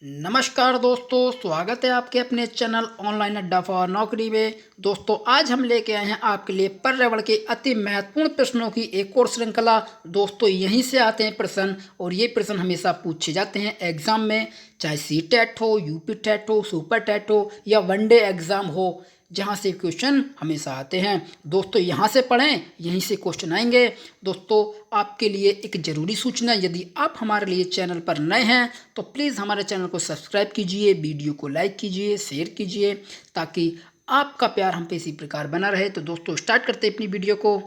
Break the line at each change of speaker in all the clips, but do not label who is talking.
नमस्कार दोस्तों, स्वागत है आपके अपने चैनल ऑनलाइन अड्डा फॉर नौकरी में। दोस्तों, आज हम लेके आए हैं आपके लिए पर्यावरण के अति महत्वपूर्ण प्रश्नों की एक और श्रृंखला। दोस्तों, यहीं से आते हैं प्रश्न और ये प्रश्न हमेशा पूछे जाते हैं एग्जाम में, चाहे सी टेट हो, यूपी टेट हो, सुपर टेट हो या वनडे एग्जाम हो, जहाँ से क्वेश्चन हमेशा आते हैं। दोस्तों, यहाँ से पढ़ें, यहीं से क्वेश्चन आएंगे। दोस्तों, आपके लिए एक ज़रूरी सूचना, यदि आप हमारे लिए चैनल पर नए हैं तो प्लीज़ हमारे चैनल को सब्सक्राइब कीजिए, वीडियो को लाइक कीजिए, शेयर कीजिए, ताकि आपका प्यार हम पे इसी प्रकार बना रहे। तो दोस्तों, स्टार्ट करते हैं अपनी वीडियो को।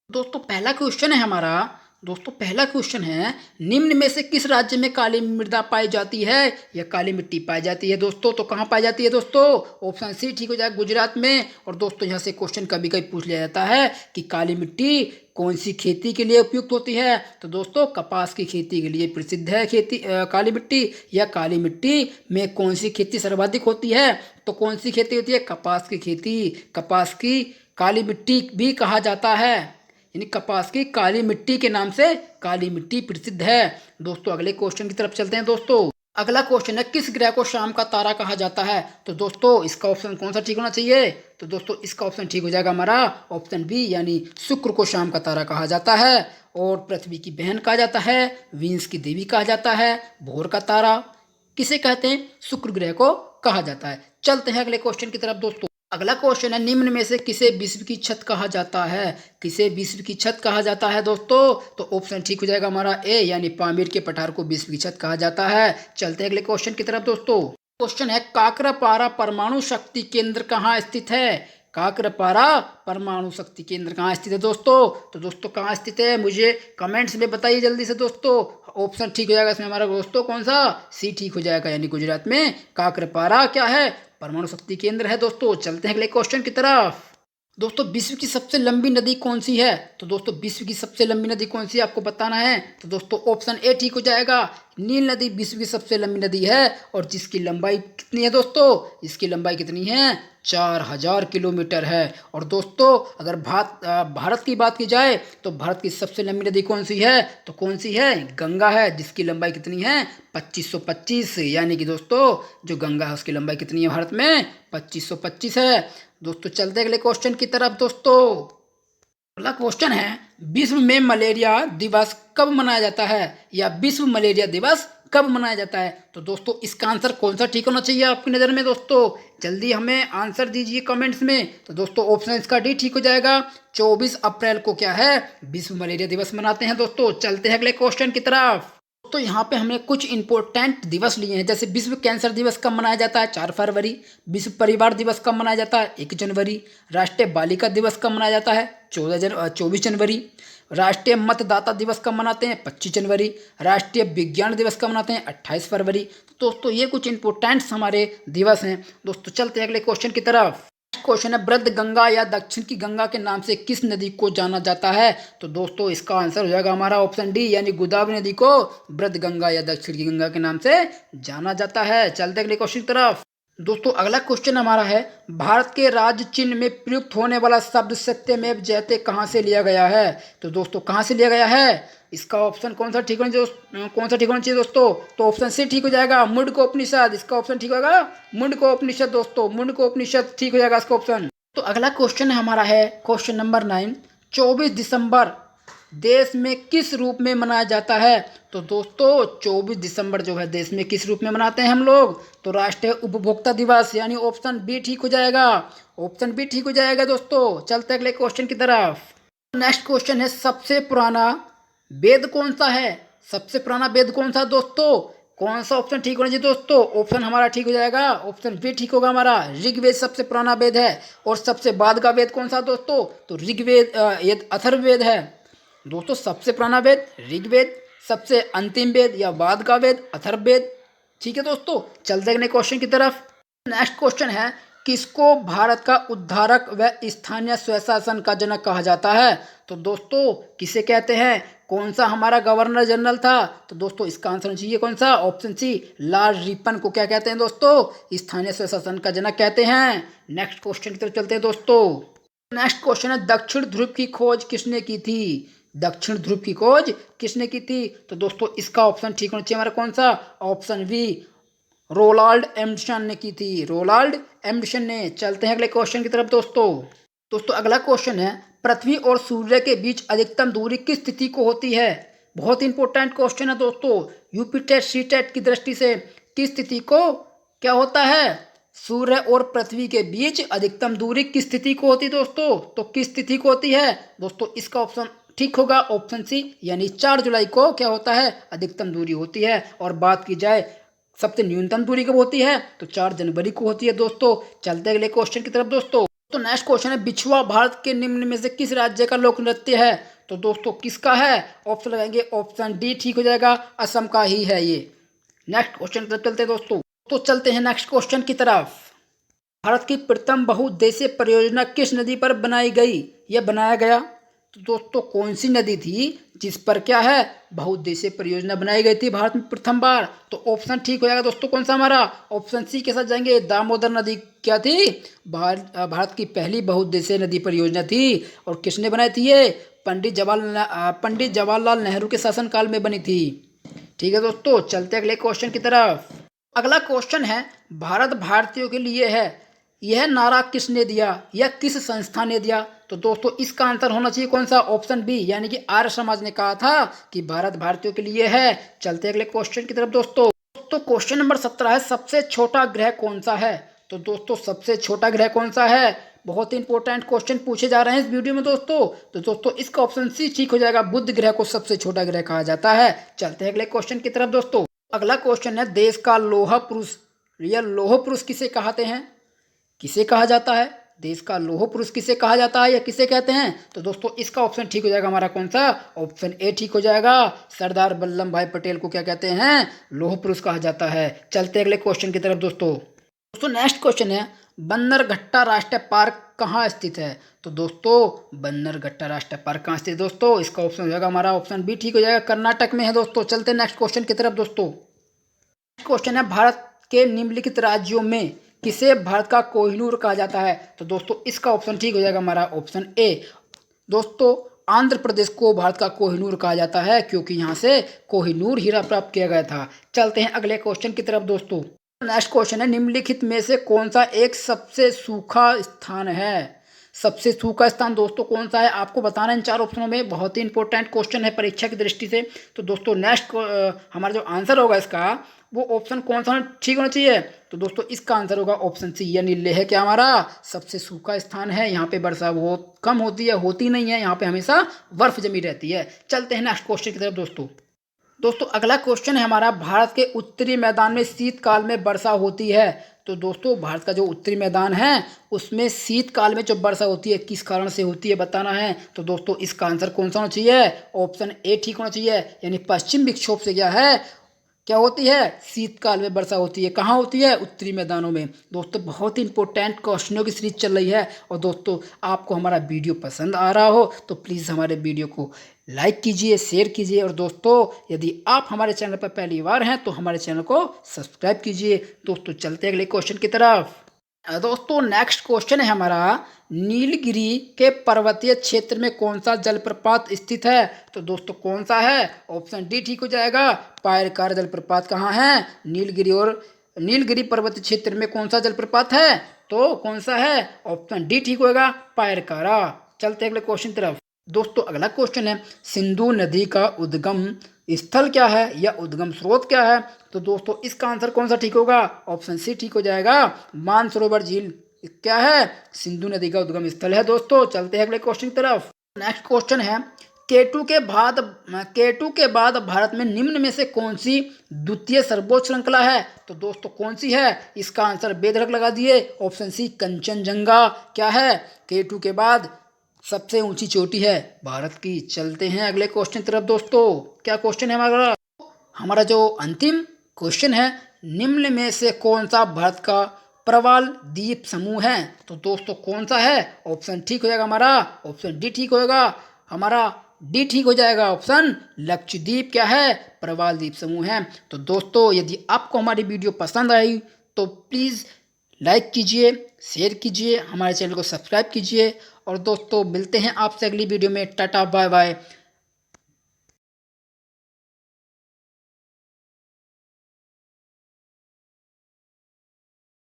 दोस्तों, पहला क्वेश्चन है हमारा। दोस्तों, पहला क्वेश्चन है, निम्न में से किस राज्य में काली मृदा पाई जाती है या काली मिट्टी पाई जाती है? दोस्तों, तो कहाँ पाई जाती है दोस्तों? ऑप्शन सी ठीक हो जाएगा, गुजरात में। और दोस्तों, यहाँ से क्वेश्चन कभी कभी पूछ लिया जाता है कि काली मिट्टी कौन सी खेती के लिए उपयुक्त होती है? तो दोस्तों, कपास की खेती के लिए प्रसिद्ध है काली मिट्टी। या काली मिट्टी में कौन सी खेती सर्वाधिक होती है? तो कौन सी खेती होती है? कपास की खेती। कपास की काली मिट्टी भी कहा जाता है, यानी कपास की काली मिट्टी के नाम से काली मिट्टी प्रसिद्ध है। दोस्तों, अगले क्वेश्चन की तरफ चलते हैं। दोस्तों, अगला क्वेश्चन है, किस ग्रह को शाम का तारा कहा जाता है? तो दोस्तों, इसका ऑप्शन कौन सा ठीक होना चाहिए? तो दोस्तों, इसका ऑप्शन ठीक हो जाएगा हमारा ऑप्शन बी, यानी शुक्र को शाम का तारा कहा जाता है। और पृथ्वी की बहन कहा जाता है, वीनस की देवी कहा जाता है, भोर का तारा किसे कहते हैं? शुक्र ग्रह को कहा जाता है। चलते हैं अगले क्वेश्चन की तरफ। दोस्तों, अगला क्वेश्चन है, निम्न में से किसे विश्व की छत कहा जाता है? किसे विश्व की छत कहा जाता है दोस्तों? तो ऑप्शन ठीक हो जाएगा हमारा ए, यानी पामीर के पठार को विश्व की छत कहा जाता है। चलते हैं अगले क्वेश्चन की तरफ। दोस्तों, क्वेश्चन है, काकरापारा परमाणु शक्ति केंद्र कहाँ स्थित है? काकरापारा परमाणु शक्ति केंद्र कहाँ स्थित है दोस्तों? तो दोस्तों, कहाँ स्थित है मुझे कमेंट्स में बताइए जल्दी से। दोस्तों, ऑप्शन ठीक हो जाएगा इसमें हमारा दोस्तों कौन सा? सी ठीक हो जाएगा, यानी गुजरात में काकरापारा क्या है? परमाणु शक्ति केंद्र है। दोस्तों, चलते हैं अगले क्वेश्चन की तरफ। दोस्तों, विश्व की सबसे लंबी नदी कौन सी है? तो दोस्तों, विश्व की सबसे लंबी नदी कौन सी है आपको बताना है। तो दोस्तों, ऑप्शन ए ठीक हो जाएगा, नील नदी विश्व की सबसे लंबी नदी है। और जिसकी लंबाई कितनी है दोस्तों? इसकी लंबाई कितनी है? 4000 किलोमीटर है। और दोस्तों, अगर भारत की बात की जाए तो भारत की सबसे लंबी नदी कौन सी है? तो कौन सी है? गंगा है, जिसकी लंबाई कितनी है? 2525। यानी कि दोस्तों, जो गंगा है उसकी लंबाई कितनी है भारत में? 2525 है। दोस्तों, चलते अगले क्वेश्चन की तरफ। दोस्तों, अगला क्वेश्चन है, विश्व में मलेरिया दिवस कब मनाया जाता है? या विश्व मलेरिया दिवस कब मनाया जाता है? तो दोस्तों, इसका आंसर कौन सा ठीक होना चाहिए आपकी नज़र में? दोस्तों, जल्दी हमें आंसर दीजिए कमेंट्स में। तो दोस्तों, ऑप्शन इसका डी ठीक हो जाएगा, 24 अप्रैल को क्या है? विश्व मलेरिया दिवस मनाते हैं। दोस्तों, चलते हैं अगले क्वेश्चन की तरफ। तो यहाँ पे हमने कुछ इंपॉर्टेंट दिवस लिए हैं, जैसे विश्व कैंसर दिवस कब मनाया जाता है? 4 फरवरी। विश्व परिवार दिवस कब मनाया जाता है? 1 जनवरी। राष्ट्रीय बालिका दिवस कब मनाया जाता है? 24 जनवरी। राष्ट्रीय मतदाता दिवस कब मनाते हैं? 25 जनवरी। राष्ट्रीय विज्ञान दिवस कब मनाते हैं? 28 फरवरी। दोस्तों, ये कुछ इंपॉर्टेंट हमारे दिवस हैं। दोस्तों, चलते हैं अगले क्वेश्चन की तरफ। क्वेश्चन है, वृद्ध गंगा या दक्षिण की गंगा के नाम से किस नदी को जाना जाता है? तो दोस्तों, इसका आंसर हो जाएगा हमारा ऑप्शन डी, यानी गोदावरी नदी को वृद्ध गंगा या दक्षिण की गंगा के नाम से जाना जाता है। चलते अगले क्वेश्चन की तरफ। दोस्तों, अगला क्वेश्चन हमारा है, भारत के राज्य चिन्ह में प्रयुक्त होने वाला शब्द सत्यमेव जयते कहाँ से लिया गया है? तो दोस्तों, कहाँ से लिया गया है? इसका ऑप्शन कौन सा ठीक होना चाहिए? कौन सा ठीक होना चाहिए दोस्तों? तो ऑप्शन सी ठीक हो जाएगा, मुंडकोपनिषद। इसका ऑप्शन ठीक होगा मुंडकोपनिषद। दोस्तों, मुंडकोपनिषद ठीक हो जाएगा इसका ऑप्शन। तो अगला क्वेश्चन हमारा है क्वेश्चन नंबर 9, 24 दिसंबर देश में किस रूप में मनाया जाता है? तो दोस्तों, 24 दिसंबर जो है देश में किस रूप में मनाते हैं हम लोग? तो राष्ट्रीय उपभोक्ता दिवस, यानी ऑप्शन बी ठीक हो जाएगा। ऑप्शन बी ठीक हो जाएगा। दोस्तों, चलते अगले क्वेश्चन की तरफ। नेक्स्ट क्वेश्चन है, सबसे पुराना वेद कौन सा है? सबसे पुराना वेद कौन सा दोस्तों? कौन सा ऑप्शन ठीक होना चाहिए दोस्तों? ऑप्शन हमारा ठीक हो जाएगा, ऑप्शन बी ठीक होगा हमारा, ऋग्वेद सबसे पुराना वेद है। और सबसे बाद का वेद कौन सा दोस्तों? तो ऋग्वेद, ये अथर्ववेद है। दोस्तों, सबसे पुराना वेद ऋग्वेद, सबसे अंतिम वेद या बाद का वेद अथर्ववेद। ठीक है दोस्तों, चलते हैं क्वेश्चन की तरफ। नेक्स्ट क्वेश्चन है, किसको भारत का उद्धारक व स्थानीय स्वशासन का जनक कहा जाता है? तो दोस्तों, किसे कहते हैं? कौन सा हमारा गवर्नर जनरल था? तो दोस्तों, इसका आंसर चाहिए कौन सा? ऑप्शन सी, लॉर्ड रिपन को क्या कहते हैं दोस्तों? स्थानीय स्वशासन का जनक कहते हैं। नेक्स्ट क्वेश्चन की तरफ चलते हैं दोस्तों। नेक्स्ट क्वेश्चन है, दक्षिण ध्रुव की खोज किसने की थी? दक्षिण ध्रुव की खोज किसने की थी? तो दोस्तों, इसका ऑप्शन ठीक होना चाहिए हमारा कौन सा? ऑप्शन बी, रोनाल्ड एम्बर्सन ने की थी, रोनाल्ड एम्बर्सन ने। चलते हैं अगले क्वेश्चन की तरफ दोस्तों। दोस्तों अगला क्वेश्चन है, पृथ्वी और सूर्य के बीच अधिकतम दूरी किस स्थिति को होती है? बहुत इंपॉर्टेंट क्वेश्चन है दोस्तों, यूपी टेट सी टेट की दृष्टि से। किस स्थिति को क्या होता है? सूर्य और पृथ्वी के बीच अधिकतम दूरी किस स्थिति को होती है दोस्तों? तो किस स्थिति को होती है दोस्तों? इसका ऑप्शन ठीक होगा ऑप्शन सी, यानी 4 जुलाई को क्या होता है? अधिकतम दूरी होती है। और बात की जाए सबसे न्यूनतम दूरी कब होती है? तो 4 जनवरी को होती है दोस्तों। चलते अगले क्वेश्चन की तरफ दोस्तों। तो नेक्स्ट क्वेश्चन है, बिछुआ भारत के निम्न में से किस राज्य का लोक नृत्य है? तो दोस्तों किसका है? ऑप्शन लगाएंगे, ऑप्शन डी ठीक हो जाएगा, असम का ही है ये। नेक्स्ट क्वेश्चन की तरफ चलते हैं दोस्तों। तो चलते हैं नेक्स्ट क्वेश्चन की तरफ। भारत की प्रथम बहुउद्देशीय परियोजना किस नदी पर बनाई गई या बनाया गया? तो दोस्तों कौन सी नदी थी जिस पर क्या है बहुउद्देशीय परियोजना बनाई गई थी भारत में प्रथम बार? तो ऑप्शन ठीक हो जाएगा दोस्तों, कौन सा हमारा? ऑप्शन सी के साथ जाएंगे, दामोदर नदी क्या थी? भारत की पहली बहुउद्देशीय नदी परियोजना थी। और किसने बनाई थी ये? पंडित जवाहरलाल नेहरू के शासनकाल में बनी थी। ठीक है दोस्तों, चलते अगले क्वेश्चन की तरफ। अगला क्वेश्चन है, भारत भारतीयों के लिए है, यह नारा किसने दिया या किस संस्था ने दिया? तो दोस्तों इसका आंसर होना चाहिए कौन सा? ऑप्शन बी, यानी कि आर्य समाज ने कहा था कि भारत भारतीयों के लिए है। चलते अगले क्वेश्चन की तरफ दोस्तों। तो क्वेश्चन नंबर 17 है, सबसे छोटा ग्रह कौन सा है? तो दोस्तों सबसे छोटा ग्रह कौन सा है? बहुत इंपॉर्टेंट क्वेश्चन पूछे जा रहे हैं इस वीडियो में दोस्तों। तो दोस्तों इसका ऑप्शन सी ठीक हो जाएगा, बुध ग्रह को सबसे छोटा ग्रह कहा जाता है। चलते हैं अगले क्वेश्चन की तरफ दोस्तों। अगला क्वेश्चन है, देश का लौह पुरुष या लौह पुरुष किसे कहते हैं? किसे कहा जाता है? देश का लौह पुरुष किसे कहा जाता है या किसे कहते हैं? तो दोस्तों इसका ऑप्शन ठीक हो जाएगा हमारा कौन सा? ऑप्शन ए ठीक हो जाएगा, सरदार वल्लभ भाई पटेल को क्या कहते हैं? लौह पुरुष कहा जाता है। चलते अगले क्वेश्चन की तरफ दोस्तों। नेक्स्ट क्वेश्चन है, बन्नरघट्टा राष्ट्रीय पार्क कहाँ स्थित है? तो दोस्तों बन्नरघट्टा राष्ट्रीय पार्क कहाँ स्थित है दोस्तों? इसका ऑप्शन हो जाएगा हमारा ऑप्शन बी ठीक हो जाएगा, कर्नाटक में है दोस्तों। चलते नेक्स्ट क्वेश्चन की तरफ दोस्तों। क्वेश्चन है, भारत के निम्नलिखित राज्यों में किसे भारत का कोहिनूर कहा जाता है? तो दोस्तों इसका ऑप्शन ठीक हो जाएगा हमारा ऑप्शन ए। दोस्तों आंध्र प्रदेश को भारत का कोहिनूर कहा जाता है क्योंकि यहाँ से कोहिनूर हीरा प्राप्त किया गया था। चलते हैं अगले क्वेश्चन की तरफ दोस्तों। नेक्स्ट क्वेश्चन है, निम्नलिखित में से कौन सा एक सबसे सूखा स्थान है? सबसे सूखा स्थान दोस्तों कौन सा है आपको बताना इन 4 ऑप्शनों में। बहुत ही इंपॉर्टेंट क्वेश्चन है परीक्षा की दृष्टि से। तो दोस्तों नेक्स्ट हमारा जो आंसर होगा इसका, वो ऑप्शन कौन सा ठीक होना चाहिए? तो दोस्तों इसका आंसर होगा ऑप्शन सी, यानी लेह क्या हमारा सबसे सूखा स्थान है। यहाँ पे वर्षा बहुत कम होती है, होती नहीं है, यहाँ पे हमेशा बर्फ जमी रहती है। चलते हैं नेक्स्ट क्वेश्चन की तरफ दोस्तों। अगला क्वेश्चन है हमारा, भारत के उत्तरी मैदान में शीतकाल में वर्षा होती है। तो दोस्तों भारत का जो उत्तरी मैदान है उसमें शीतकाल में जो वर्षा होती है किस कारण से होती है बताना है। तो दोस्तों इसका आंसर कौन सा होना चाहिए? ऑप्शन ए ठीक होना चाहिए, यानी पश्चिम विक्षोभ से क्या होती है? शीतकाल में वर्षा होती है। कहाँ होती है? उत्तरी मैदानों में। दोस्तों बहुत ही इंपॉर्टेंट क्वेश्चनों की सीरीज चल रही है। और दोस्तों आपको हमारा वीडियो पसंद आ रहा हो तो प्लीज़ हमारे वीडियो को लाइक कीजिए, शेयर कीजिए। और दोस्तों यदि आप हमारे चैनल पर पहली बार हैं तो हमारे चैनल को सब्सक्राइब कीजिए। दोस्तों चलते अगले क्वेश्चन की तरफ। दोस्तों नेक्स्ट क्वेश्चन है हमारा, नीलगिरी के पर्वतीय क्षेत्र में कौन सा जलप्रपात स्थित है? तो दोस्तों कौन सा है? ऑप्शन डी ठीक हो जाएगा, पायरकार जलप्रपात कहाँ है? नीलगिरी पर्वतीय क्षेत्र में कौन सा जलप्रपात है? तो कौन सा है? ऑप्शन डी ठीक होगा, पायरकारा। चलते अगले क्वेश्चन तरफ। दोस्तों अगला क्वेश्चन है, सिंधु नदी का उद्गम स्थल क्या है या उद्गम स्रोत क्या है? तो दोस्तों इसका आंसर कौन सा ठीक होगा? ऑप्शन सी ठीक हो जाएगा, मानसरोवर झील क्या है? सिंधु नदी का उद्गम स्थल है दोस्तों। चलते हैं अगले क्वेश्चन की तरफ। नेक्स्ट क्वेश्चन है, केटू के बाद भारत में निम्न में से कौन सी द्वितीय सर्वोच्च श्रृंखला है? तो दोस्तों कौन सी है? इसका आंसर बेधड़क लगा दिए, ऑप्शन सी कंचनजंगा क्या है? केटू के बाद सबसे ऊंची चोटी है भारत की। चलते हैं अगले क्वेश्चन तरफ दोस्तों। क्या क्वेश्चन है हमारा जो अंतिम क्वेश्चन है, निम्न में से कौन सा भारत का प्रवाल द्वीप समूह है? तो दोस्तों कौन सा है? ऑप्शन ठीक हो जाएगा हमारा, ऑप्शन डी ठीक होगा हमारा, डी ठीक हो जाएगा ऑप्शन लक्षद्वीप क्या है? प्रवाल द्वीप समूह है। तो दोस्तों यदि आपको हमारी वीडियो पसंद आई तो प्लीज़ लाइक कीजिए, शेयर कीजिए, हमारे चैनल को सब्सक्राइब कीजिए। और दोस्तों मिलते हैं आपसे अगली वीडियो में। Tata bye bye.